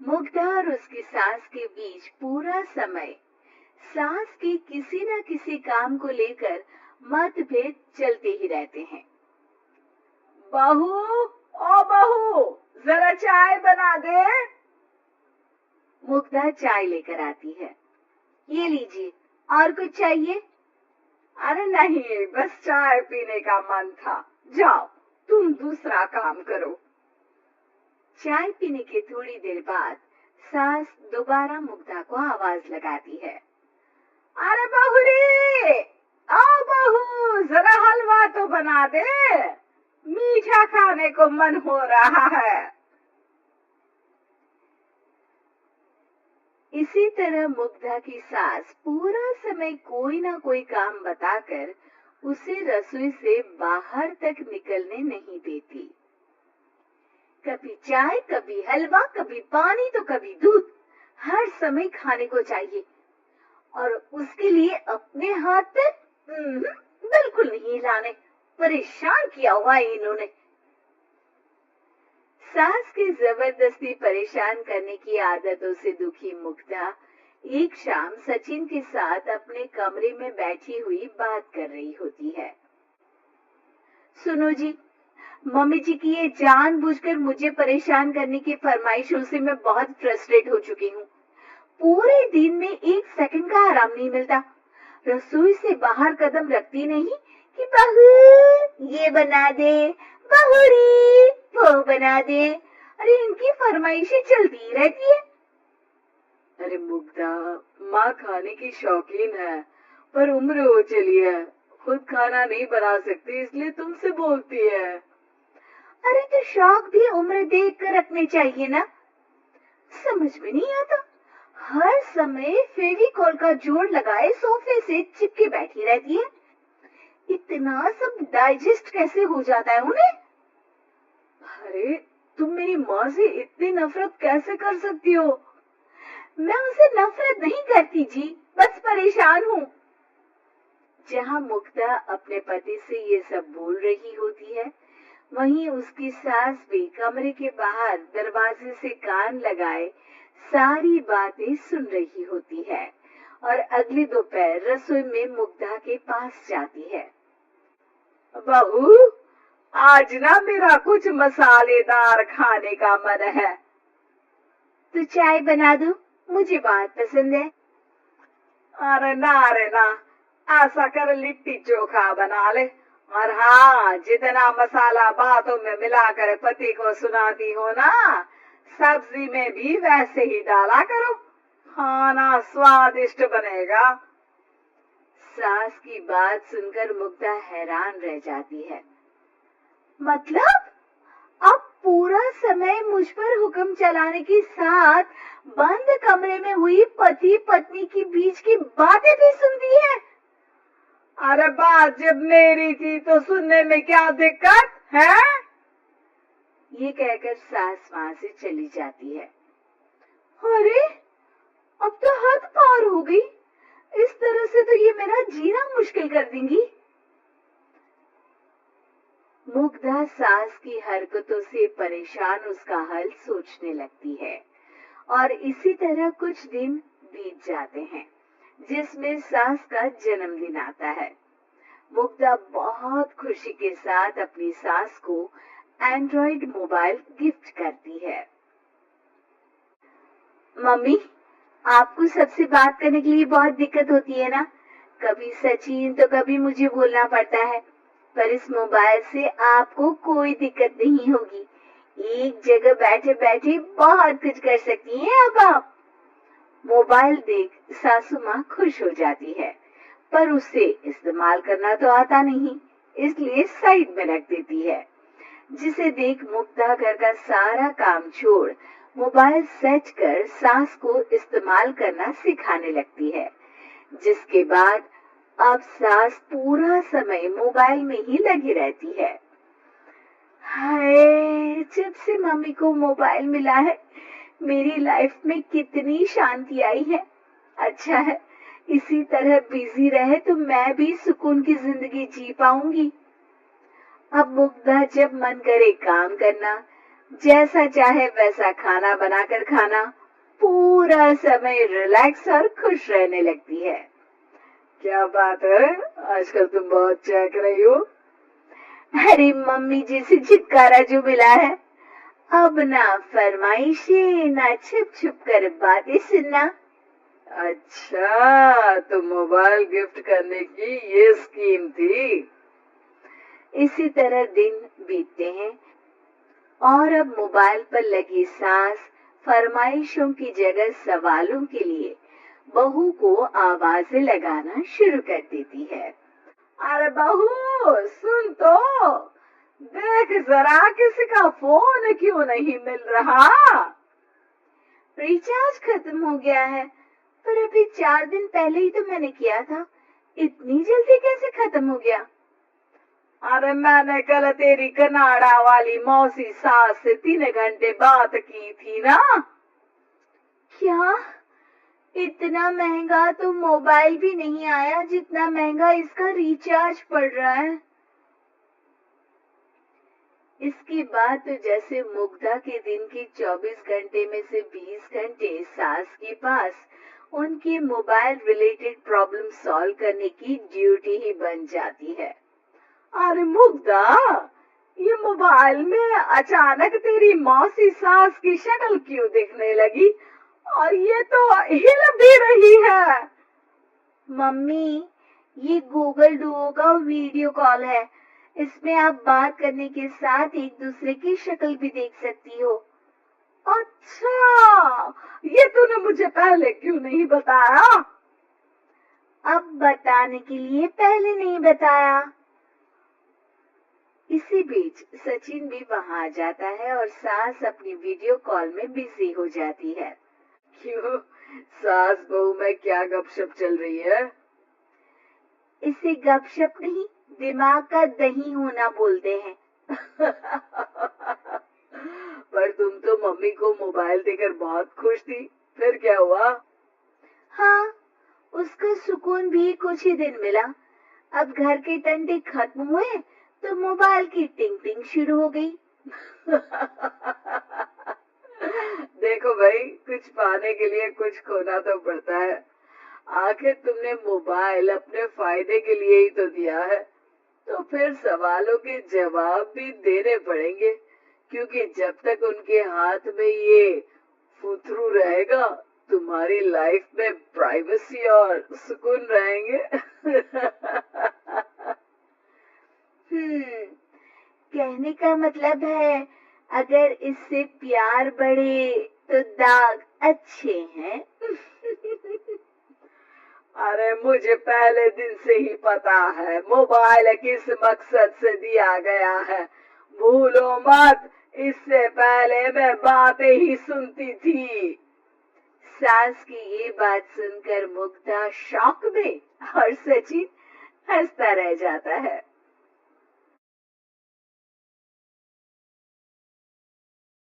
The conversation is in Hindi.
मुग्धा और उसकी सास के बीच पूरा समय सास के किसी न किसी काम को लेकर मतभेद चलते ही रहते हैं। बहू, ओ बहू, जरा चाय बना दे। मुग्धा चाय लेकर आती है। ये लीजिए, और कुछ चाहिए? अरे नहीं, बस चाय पीने का मन था। जाओ, तुम दूसरा काम करो। चाय पीने के थोड़ी देर बाद सास दोबारा मुग्धा को आवाज लगाती है। अरे बहुरी, आओ बहू, जरा हलवा तो बना दे, मीठा खाने को मन हो रहा है। इसी तरह मुग्धा की सास पूरा समय कोई ना कोई काम बताकर उसे रसोई से बाहर तक निकलने नहीं देती। कभी चाय, कभी हलवा, कभी पानी तो कभी दूध, हर समय खाने को चाहिए। और उसके लिए अपने हाथ पे बिल्कुल नहीं लाने। परेशान किया हुआ है इन्होंने। सास की जबरदस्ती परेशान करने की आदतों से दुखी मुग्धा एक शाम सचिन के साथ अपने कमरे में बैठी हुई बात कर रही होती है। सुनो जी, मम्मी जी की ये जानबूझकर मुझे परेशान करने की फरमाइशों से मैं बहुत फ्रस्ट्रेट हो चुकी हूँ। पूरे दिन में एक सेकंड का आराम नहीं मिलता। रसोई से बाहर कदम रखती नहीं कि बहू ये बना दे, बहुरी वो बना दे। अरे इनकी फरमाइशें चलती रहती है। अरे मुग्धा, माँ खाने की शौकीन है, पर उम्र हो चली है, खुद खाना नहीं बना सकती, इसलिए तुमसे बोलती है। अरे तो शौक भी उम्र देख कर रखने चाहिए ना। समझ में नहीं आता, हर समय फेविकॉल का जोड़ लगाए सोफे से चिपके बैठी रहती है। इतना सब डाइजेस्ट कैसे हो जाता है उन्हें? अरे तुम मेरी माँ से इतनी नफरत कैसे कर सकती हो? मैं उनसे नफरत नहीं करती जी, बस परेशान हूँ। जहाँ मुग्धा अपने पति से ये सब बोल रही होती है, वहीं उसकी सास भी कमरे के बाहर दरवाजे से कान लगाए सारी बातें सुन रही होती है और अगली दोपहर रसोई में मुग्धा के पास जाती है। बहू, आज ना मेरा कुछ मसालेदार खाने का मन है। तो चाय बना दो, मुझे बहुत पसंद है। अरे ना, ऐसा कर लिट्टी चोखा बना ले। और हाँ, जितना मसाला बातों में मिलाकर पति को सुनाती हो ना, सब्जी में भी वैसे ही डाला करो, खाना स्वादिष्ट बनेगा। सास की बात सुनकर मुग्धा हैरान रह जाती है। मतलब अब पूरा समय मुझ पर हुक्म चलाने के साथ बंद कमरे में हुई पति पत्नी के बीच की बातें भी सुनती है। अरे बात जब मेरी थी तो सुनने में क्या दिक्कत है? ये कहकर सास वहां से चली जाती है। अरे अब तो हद पार हो गई, इस तरह से तो ये मेरा जीना मुश्किल कर देंगी। मुग्धा सास की हरकतों से परेशान उसका हल सोचने लगती है और इसी तरह कुछ दिन बीत जाते हैं, जिसमें सास का जन्मदिन आता है। मुग्धा बहुत खुशी के साथ अपनी सास को एंड्रॉइड मोबाइल गिफ्ट करती है। मम्मी, आपको सबसे बात करने के लिए बहुत दिक्कत होती है ना? कभी सचिन तो कभी मुझे बोलना पड़ता है, पर इस मोबाइल से आपको कोई दिक्कत नहीं होगी। एक जगह बैठे बैठे बहुत कुछ कर सकती हैं अब आप। मोबाइल देख सासू माँ खुश हो जाती है, पर उसे इस्तेमाल करना तो आता नहीं, इसलिए साइड में रख देती है। जिसे देख मुग्धा घर का सारा काम छोड़ मोबाइल सेट कर सास को इस्तेमाल करना सिखाने लगती है, जिसके बाद अब सास पूरा समय मोबाइल में ही लगी रहती है। हाय, जब से मम्मी को मोबाइल मिला है मेरी लाइफ में कितनी शांति आई है। अच्छा है, इसी तरह बिजी रहे तो मैं भी सुकून की जिंदगी जी पाऊंगी। अब मुग्धा जब मन करे काम करना, जैसा चाहे वैसा खाना बनाकर खाना, पूरा समय रिलैक्स और खुश रहने लगती है। क्या बात है, आजकल तुम बहुत चहक रही हो। अरे मम्मी जी से छुटकारा जो मिला है, अब ना फरमाइशें ना छुप छुप कर बातें सुनना। अच्छा, तो मोबाइल गिफ्ट करने की ये स्कीम थी। इसी तरह दिन बीतते हैं और अब मोबाइल पर लगी सास फरमाइशों की जगह सवालों के लिए बहू को आवाजें लगाना शुरू कर देती है। अरे बहू सुन तो, देख जरा किसी का फोन क्यों नहीं मिल रहा। रिचार्ज खत्म हो गया है, पर अभी 4 दिन पहले ही तो मैंने किया था, इतनी जल्दी कैसे खत्म हो गया। अरे मैंने कल तेरी कनाडा वाली मौसी सास से 3 घंटे बात की थी ना। क्या, इतना महंगा तो मोबाइल भी नहीं आया जितना महंगा इसका रिचार्ज पड़ रहा है। इसके बाद तो जैसे मुग्धा के दिन के 24 घंटे में से 20 घंटे सास के पास उनकी मोबाइल रिलेटेड प्रॉब्लम सॉल्व करने की ड्यूटी ही बन जाती है। अरे मुग्धा, ये मोबाइल में अचानक तेरी मौसी सास की शक्ल क्यों दिखने लगी, और ये तो हिल भी रही है। मम्मी, ये गूगल डुओ का वीडियो कॉल है, इसमें आप बात करने के साथ एक दूसरे की शक्ल भी देख सकती हो। अच्छा, ये तूने मुझे पहले क्यों नहीं बताया। अब बताने के लिए पहले नहीं बताया। इसी बीच सचिन भी वहां आ जाता है और सास अपनी वीडियो कॉल में बिजी हो जाती है। क्यों, सास बहू में क्या गपशप चल रही है। इसे गपशप नहीं, दिमाग का दही होना बोलते हैं। पर तुम तो मम्मी को मोबाइल देकर बहुत खुश थी, फिर क्या हुआ। हाँ, उसका सुकून भी कुछ ही दिन मिला। अब घर के टंटे खत्म हुए तो मोबाइल की टिंग टिंग शुरू हो गई। देखो भाई, कुछ पाने के लिए कुछ खोना तो पड़ता है। आखिर तुमने मोबाइल अपने फायदे के लिए ही तो दिया है, तो फिर सवालों के जवाब भी देने पड़ेंगे, क्योंकि जब तक उनके हाथ में ये फुथरू रहेगा, तुम्हारी लाइफ में प्राइवेसी और सुकून रहेंगे। कहने का मतलब है, अगर इससे प्यार बढ़े तो दाग अच्छे हैं। अरे मुझे पहले दिन से ही पता है मोबाइल किस मकसद से दिया गया है, भूलो मत। इससे पहले मैं बातें ही सुनती थी। सास की ये बात सुनकर मुग्धा शॉक में और सचिन हंसता रह जाता है।